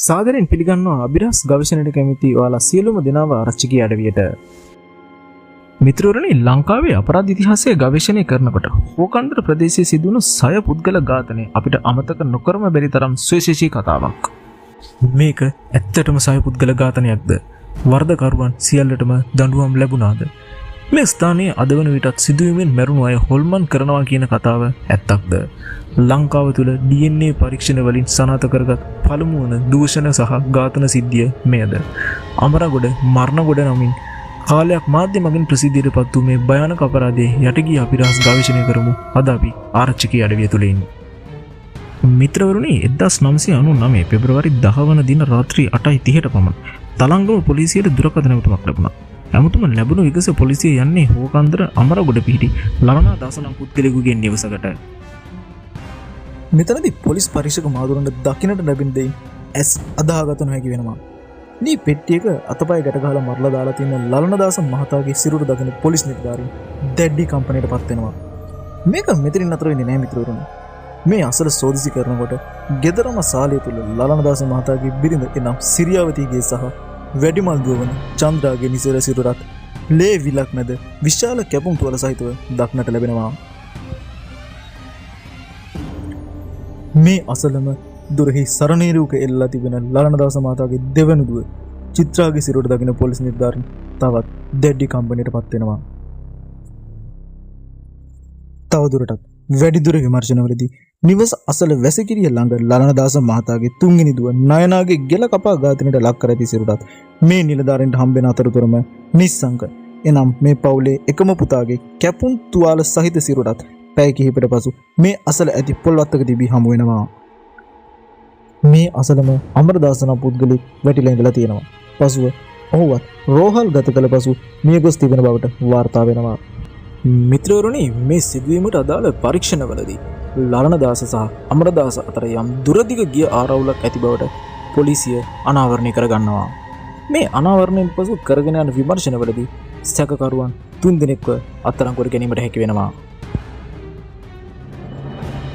සාදරයෙන් පිළිගන්නවා අභිරහස් ගවේෂණයට කැමති ඔයාලා සියලුම දෙනාව ආරච්චිගේ අඩවියට. මිත්‍රවරුනි, ලංකාවේ අපරාධ ඉතිහාසය ගවේෂණය කරනකොට හෝකන්දර ප්‍රදේශයේ සිදුවුණු 6 පුද්ගල ඝාතනය අපිට අමතක නොකරම බැරි තරම් සුවිශේෂී කතාවක්. මේක ඇත්තටම 6 පුද්ගල ඝාතනයක්ද? වරදකරුවන් සියල්ලටම දඬුවම් ලැබුණාද? මේ ස්ථානයේ අද වන විටත් සිදුවීමෙන් මැරුණු අය හොල්මන් කරනවා කියන කතාව ඇත්තක්ද? ලංකාව තුළ DNA පරීක්ෂණ වලින් සනාථ කරගත් පළමු වන දූෂණ සහ ඝාතන සිද්ධිය මෙයද? අමරගොඩ මරණගොඩ නමින් කාලයක් මාධ්‍ය මගින් ප්‍රසිද්ධියට පත් වූ මේ භයානක අපරාධයේ යටගිය අපිරහස් ගවේෂණය කරමු අද අපි ආරච්චිගේ අඩවිය තුලින්. මිත්‍රවරුනි, 1999 පෙබරවාරි 10 වන දින රාත්‍රී 8:30ට පමණ තලංගම පොලිසියට දුරකථන ඇමතුමක් ලැබුණා. ඇමතුම ලැබුණු විගස පොලිසිය යන්නේ හෝකන්දර අමරගොඩ පිහිටි ලරණා දාස නම් පුද්ගලයෙකුගේ නිවසකට. මෙතනදී පොලිස් පරීක්ෂක මාදුරන්ට දකින්නට ලැබෙන දෙයින් ඇස් අදාහගත නොහැකි වෙනවා. මේ පෙට්ටියක අතපය ගැට ගහලා මරලා දාලා තියෙන ලලනදාස මහතාගේ සිරුර දකින පොලිස් නිලධාරීන් දැඩි කම්පනයට පත් වෙනවා. මේක මෙතනින් නතර වෙන්නේ නැහැ මිත්‍රවරුනි. මේ අසල සෝදිසි කරනකොට ගෙදරම සාලය තුල ලලනදාස මහතාගේ බිරිඳ එනම් සිරියාවතීගේ සහ වැඩිමල් දුවන චන්ද්‍රාගේ නිසර සිරුරත් ලේ විලක් මැද විශාල කැපුම් තුවල සහිතව දක්නට ලැබෙනවා. මේ අසලම දුරෙහි සරණීරුවක එල්ලා තිබෙන ලලනදාස මහතාගේ දෙවන දුව චිත්‍රාගේ සිරුරට දකින පොලිස් නිලධාරීන් තවත් දැඩි කම්පනයට පත් වෙනවා. තවදුරටත් වැඩිදුර විමර්ශනවලදී නිවස අසල වැසිකිරිය ළඟ ලලනදාස මහතාගේ තුන්වෙනි දුව නයනාගේ ගෙල කපා ඝාතනයට ලක් කර ඇති සිරුරත් මේ නිලධාරීන්ට හම්බෙන අතරතුරම නිස්සංක එනම් මේ පවුලේ එකම පුතාගේ කැපුම් තුවාල සහිත සිරුරත් පැය කිහිපයකට පසු මේ අසල ඇති පොල්වත්තක තිබී හමු වෙනවා. මේ අසලම අමරදාස නම් පුද්ගලෙක් වැටිලා ඉඳලා තියෙනවා. පසුව ඔහුවත් රෝහල් ගත කළ පසු මිය ගොස් තිබෙන බවට වාර්තා වෙනවා. මිත්‍රවරුනි, මේ සිදුවීමට අදාළ පරීක්ෂණවලදී ලලනදාස සහ අමරදාස අතර යම් දුරදිග ගිය ආරවුලක් ඇති බවට පොලිසිය අනාවරණය කර ගන්නවා. මේ අනාවරණයෙන් පසු කරගෙන යන විමර්ශනවලදී සැකකරුවන් 3 දෙනෙක්ව අත්අඩංගුවට ගැනීමට හැකි වෙනවා.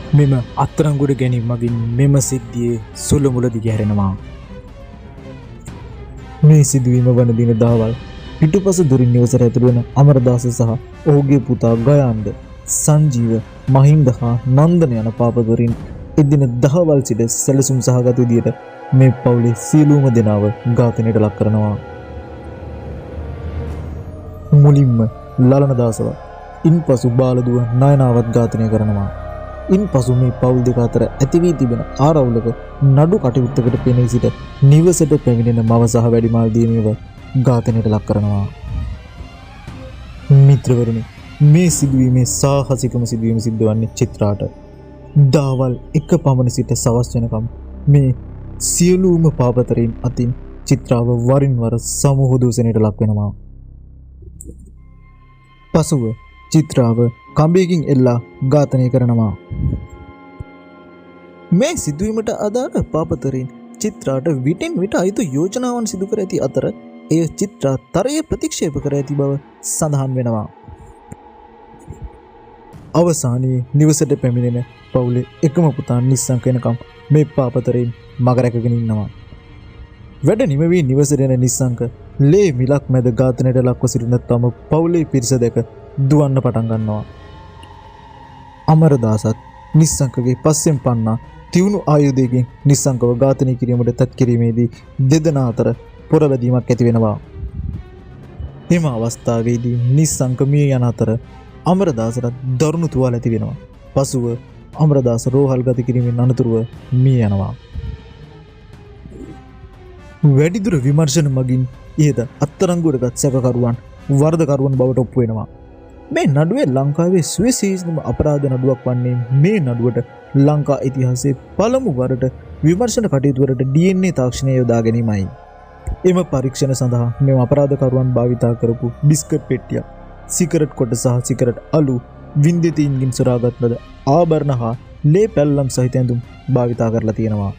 මෙම අත්අඩංගුවට ගැනීම මගින් මෙම සිද්ධියේ සුළු මුල දිගහැරෙනවා. මේ සිදුවීම වන දින දහවල් පිටුපස දුරින් නිවසට ඇතුළු වන අමරදාස සහ ඔහුගේ පුතා ගයාන්ද, සංජීව, මහින්ද හා නන්දන යන පාපදවරින් එදින දහවල් සිට සැලසුම් සහගත විදියට මේ පවුලේ සියලුම දෙනාව ඝාතනයට ලක් කරනවා. මුලින්ම ලලනදාසව, ඉන්පසු බාලදුව නයනාවත් ඝාතනය කරනවා. ඉන්පසු මේ පවුල් දෙක අතර ඇති වී තිබෙන ආරවුලක නඩු කටයුත්තකට පෙනී සිට නිවසට පැමිණෙන මව සහ වැඩිමල් දියණියව ඝාතනයට ලක් කරනවා. මිත්‍රවරුනි, මේ සිදුවීමේ සාහසිකම සිදුවීම සිද්ධ වන්නේ චිත්‍රාට. දහවල් 1 පමණ සිට සවස් වෙනකම් මේ සියලුම පාපතරයින් අතින් චිත්‍රාව වරින් වර සමූහ දූෂණයට ලක් වෙනවා. පසුව චිත්‍රාව කඹයකින් එල්ලා ඝාතනය කරනවා. මේ සිදුවීමට අදාළ පාපතරයින් චිත්‍රාට විටින් විට අයුතු යෝජනාවන් සිදු කර ඇති අතර එය චිත්‍රා තරය ප්‍රතික්ෂේප කර ඇති බව සඳහන් වෙනවා. අවසානයේ නිවසට පැමිණෙන පවුලේ එකම පුතා නිස්සංක වෙනකම් මේ පාපතරයින් මග රැකගෙන ඉන්නවා. වැඩ නිම වී නිවසට එන නිස්සංක ලේ මිලක් මැද ඝාතනයට ලක්ව සිටින තම පවුලේ පිරිස දැක දුවන්න පටන් ගන්නවා. අමරදාසත් නිස්සංකගේ පස්සෙන් පන්නා තියුණු ආයුධයකින් නිස්සංකව ඝාතනය කිරීමට තත් කිරීමේදී දෙදෙනා අතර පොරවැදීමක් ඇති වෙනවා. එම අවස්ථාවේදී නිස්සංක මිය යන අතර අමරදාසට දරුණු තුවාල ඇති වෙනවා. පසුව අමරදාස රෝහල් ගත කිරීමෙන් අනතුරුව මිය යනවා. වැඩිදුර විමර්ශන මගින් ඉහත අත්අඩංගුවටගත් සැකකරුවන් වරදකරුවන් බවට ඔප්පු වෙනවා. මේ නඩුවේ ලංකාවේ සුවිශේෂීම අපරාධ නඩුවක් වන්නේ මේ නඩුවට ලංකා ඉතිහාසයේ පළමු වරට විමර්ශන කටයුතු වලට DNA තාක්ෂණය යොදා ගැනීමයි. එම පරීක්ෂණ සඳහා මෙම අපරාධකරුවන් භාවිතා කරපු බිස්කට් පෙට්ටියක්, සිගරට් කොට සහ සිගරට් අලු, වින්දිතීන්ගෙන් සොරාගත් ලද ආභරණ හා ලේ පැල්ලම් සහිත ඇඳුම් භාවිතා කරලා තියෙනවා.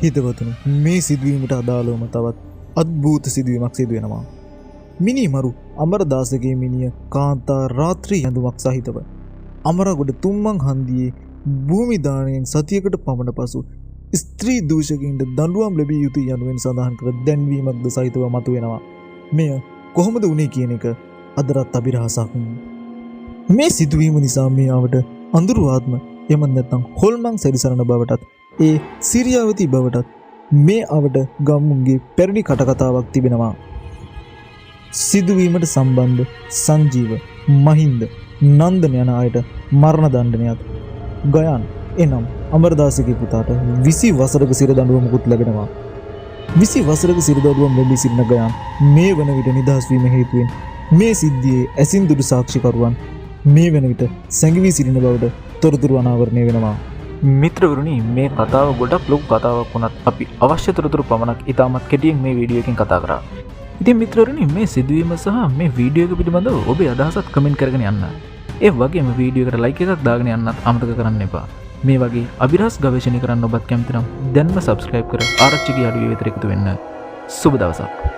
හිතවතුනි, මේ සිදුවීමට අදාළවම තවත් අද්භූත සිදුවීමක් සිදු වෙනවා. මිනිමරු අමරදාසගේ මිනිය කාන්තා රාත්‍රී ඇඳුමක් සහිතව අමරගොඩ තුම්මන් හන්දියේ භූමි දාණයෙන් සතියකට පමණ පසු ස්ත්‍රී දූෂකයින්ට දඬුවම් ලැබිය යුතු යනුවෙන් සඳහන් කර දැන්වීමක්ද සහිතව මතුවෙනවා. මෙය කොහොමද වුණේ කියන එක අදරත් අභිරහසක්. මේ සිදුවීම නිසා මේ අවට අඳුරු ආත්ම එම නැත්නම් හොල්මන් සැරිසරන බවටත් ඒ සිරියාවති බවටත් මේ අවට ගම්මුන්ගේ පැරණි කටකතාවක් තිබෙනවා. සිදුවීමට සම්බන්ධ සංජීව, මහින්ද, නන්දන යන අයට මරණ දණ්ඩනයත් ගයන් එනම් අමරදාසගේ පුතාට 20 වසරක සිර දඬුවමකුත් ලැබෙනවා. 20 වසරක සිර දඬුවම ලැබී සිටින ගයන් මේ වන විට නිදහස් වීම හේතුවෙන් මේ සිද්ධියේ ඇසින් දුටු සාක්ෂිකරුවන් මේ වන විට සැඟවී සිටින බවට තොරතුරු අනාවරණය වෙනවා. මිත්‍රවරුනි, මේ කතාව ගොඩක් ලොකු කතාවක් වුණත් අපි අවශ්‍ය තොරතුරු පමණක් ඉතාමත් කෙටියෙන් මේ වීඩියෝ එකෙන් කතා කරා. ඉතින් මිත්‍රවරුනි, මේ සිදුවීම සහ මේ වීඩියෝ එක පිළිබඳව ඔබේ අදහසත් කමෙන්ට් කරගෙන යන්න. ඒ වගේම වීඩියෝ එකට ලයික් එකක් දාගෙන යන්නත් අමතක කරන්න එපා. මේ වගේ අභිරහස් ගවේෂණය කරන්න ඔබත් කැමති නම් දැන්ම subscribe කර ආරච්චිගේ අඩුවේ වෙතට එකතු වෙන්න. සුබ දවසක්.